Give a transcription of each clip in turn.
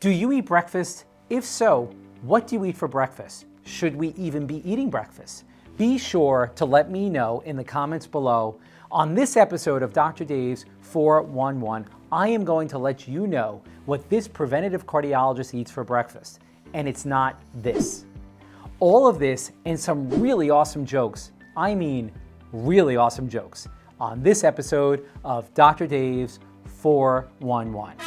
Do you eat breakfast? If so, what do you eat for breakfast? Should we even be eating breakfast? Be sure to let me know in the comments below. On this episode of Dr. Dave's 411, I am going to let you know what this preventative cardiologist eats for breakfast. And it's not this. All of this and some really awesome jokes, I mean really awesome jokes, on this episode of Dr. Dave's 411.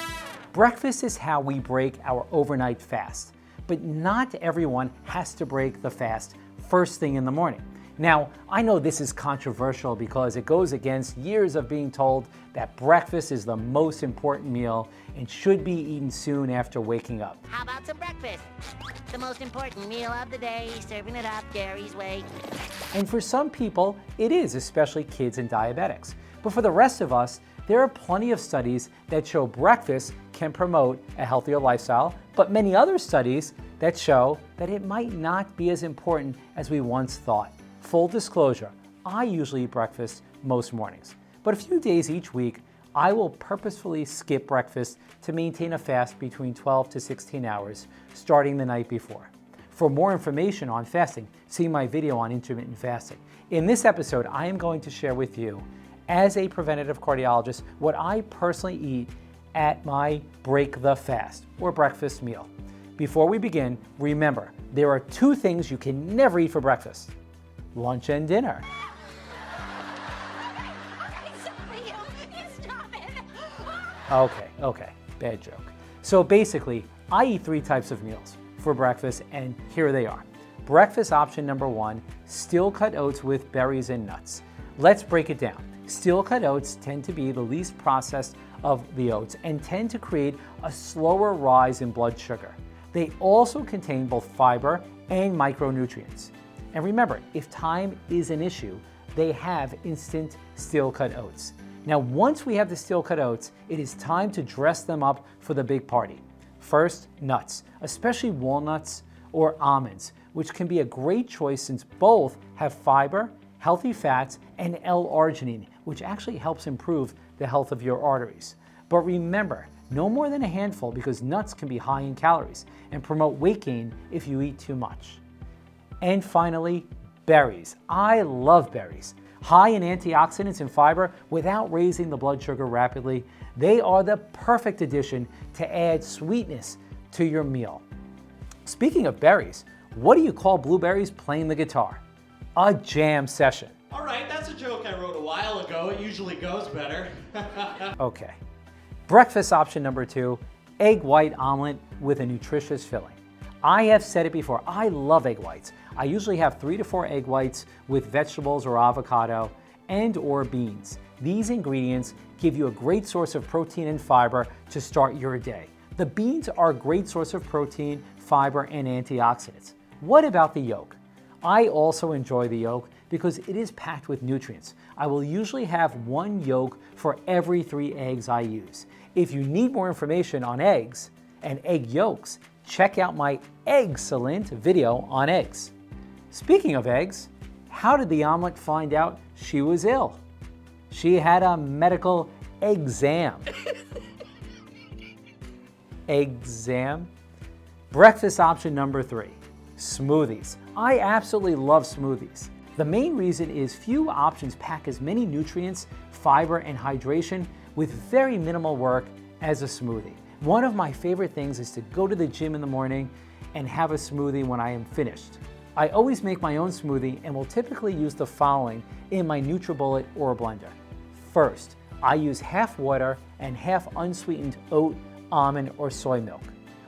Breakfast is how we break our overnight fast, but not everyone has to break the fast first thing in the morning. Now, I know this is controversial because it goes against years of being told that breakfast is the most important meal and should be eaten soon after waking up. How about some breakfast? The most important meal of the day, serving it up Gary's way. And for some people, it is, especially kids and diabetics. But for the rest of us, there are plenty of studies that show breakfast can promote a healthier lifestyle, but many other studies that show that it might not be as important as we once thought. Full disclosure, I usually eat breakfast most mornings, but a few days each week, I will purposefully skip breakfast to maintain a fast between 12 to 16 hours, starting the night before. For more information on fasting, see my video on intermittent fasting. In this episode, I am going to share with you, as a preventative cardiologist, what I personally eat at my break the fast or breakfast meal. Before we begin, remember, there are two things you can never eat for breakfast: lunch and dinner. Okay, bad joke. So basically, I eat three types of meals for breakfast, and here they are. Breakfast option number one, steel-cut oats with berries and nuts. Let's break it down. Steel-cut oats tend to be the least processed of the oats and tend to create a slower rise in blood sugar. They also contain both fiber and micronutrients. And remember, if time is an issue, they have instant steel-cut oats. Now, once we have the steel-cut oats, it is time to dress them up for the big party. First, nuts, especially walnuts or almonds, which can be a great choice since both have fiber, healthy fats, and L-arginine, which actually helps improve the health of your arteries. But remember, no more than a handful because nuts can be high in calories and promote weight gain if you eat too much. And finally, berries. I love berries. High in antioxidants and fiber without raising the blood sugar rapidly, they are the perfect addition to add sweetness to your meal. Speaking of berries, what do you call blueberries playing the guitar? A jam session. All right, that's a joke I wrote a while ago. It usually goes better. Okay. Breakfast option number two, egg white omelet with a nutritious filling. I have said it before, I love egg whites. I usually have 3 to 4 egg whites with vegetables or avocado and or beans. These ingredients give you a great source of protein and fiber to start your day. The beans are a great source of protein, fiber, and antioxidants. What about the yolk? I also enjoy the yolk because it is packed with nutrients. I will usually have 1 yolk for every 3 eggs I use. If you need more information on eggs and egg yolks, check out my excellent video on eggs. Speaking of eggs, how did the omelet find out she was ill? She had a medical exam. Exam? Breakfast option number 3, smoothies. I absolutely love smoothies. The main reason is few options pack as many nutrients, fiber, and hydration with very minimal work as a smoothie. One of my favorite things is to go to the gym in the morning and have a smoothie when I am finished. I always make my own smoothie and will typically use the following in my NutriBullet or blender. First, I use half water and half unsweetened oat, almond, or soy milk.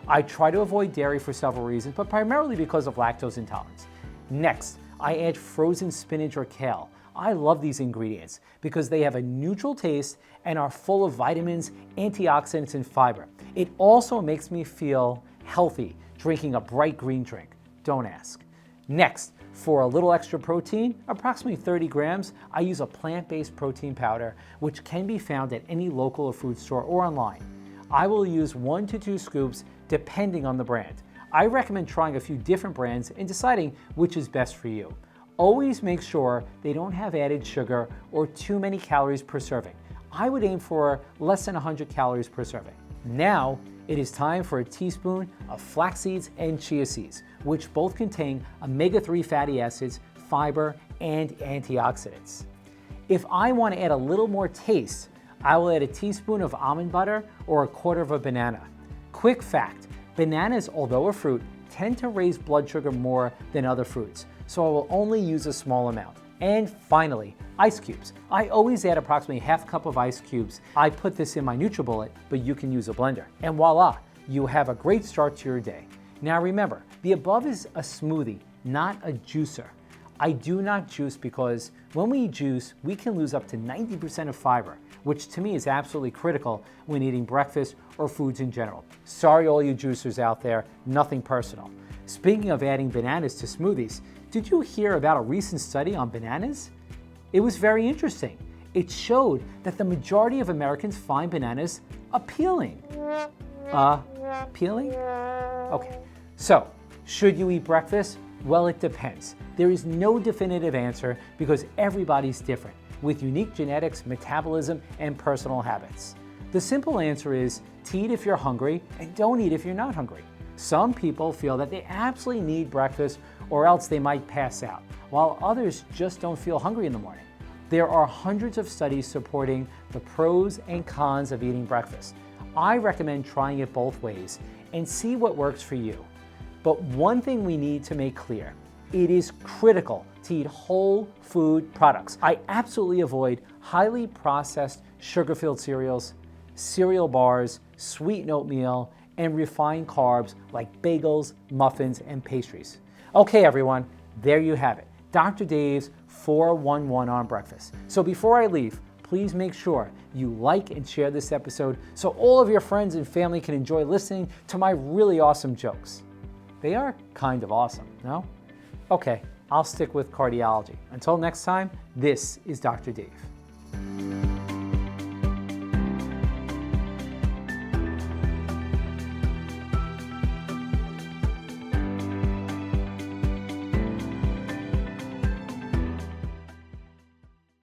I try to avoid dairy for several reasons, but primarily because of lactose intolerance. Next, I add frozen spinach or kale. I love these ingredients because they have a neutral taste and are full of vitamins, antioxidants, and fiber. It also makes me feel healthy drinking a bright green drink. Don't ask. Next, for a little extra protein, approximately 30 grams, I use a plant-based protein powder, which can be found at any local or food store or online. I will use 1 to 2 scoops depending on the brand. I recommend trying a few different brands and deciding which is best for you. Always make sure they don't have added sugar or too many calories per serving. I would aim for less than 100 calories per serving. Now, It is time for a teaspoon of flax seeds and chia seeds, which both contain omega-3 fatty acids, fiber, and antioxidants. If I want to add a little more taste, I will add a teaspoon of almond butter or a quarter of a banana. Quick fact, bananas, although a fruit, tend to raise blood sugar more than other fruits, so I will only use a small amount. And finally, ice cubes. I always add approximately half cup of ice cubes. I put this in my NutriBullet, but you can use a blender. And voila, you have a great start to your day. Now remember, the above is a smoothie, not a juicer. I do not juice because when we juice, we can lose up to 90% of fiber, which to me is absolutely critical when eating breakfast or foods in general. Sorry all you juicers out there, nothing personal. Speaking of adding bananas to smoothies, did you hear about a recent study on bananas? It was very interesting. It showed that the majority of Americans find bananas appealing. Appealing? Okay, so should you eat breakfast? Well, it depends. There is no definitive answer because everybody's different, with unique genetics, metabolism, and personal habits. The simple answer is to eat if you're hungry and don't eat if you're not hungry. Some people feel that they absolutely need breakfast or else they might pass out, while others just don't feel hungry in the morning. There are hundreds of studies supporting the pros and cons of eating breakfast. I recommend trying it both ways and see what works for you. But one thing we need to make clear, it is critical to eat whole food products. I absolutely avoid highly processed sugar-filled cereals, cereal bars, sweetened oatmeal, and refined carbs like bagels, muffins, and pastries. Okay, everyone, there you have it. Dr. Dave's 411 on breakfast. So before I leave, please make sure you like and share this episode so all of your friends and family can enjoy listening to my really awesome jokes. They are kind of awesome, no? Okay, I'll stick with cardiology. Until next time, this is Dr. Dave.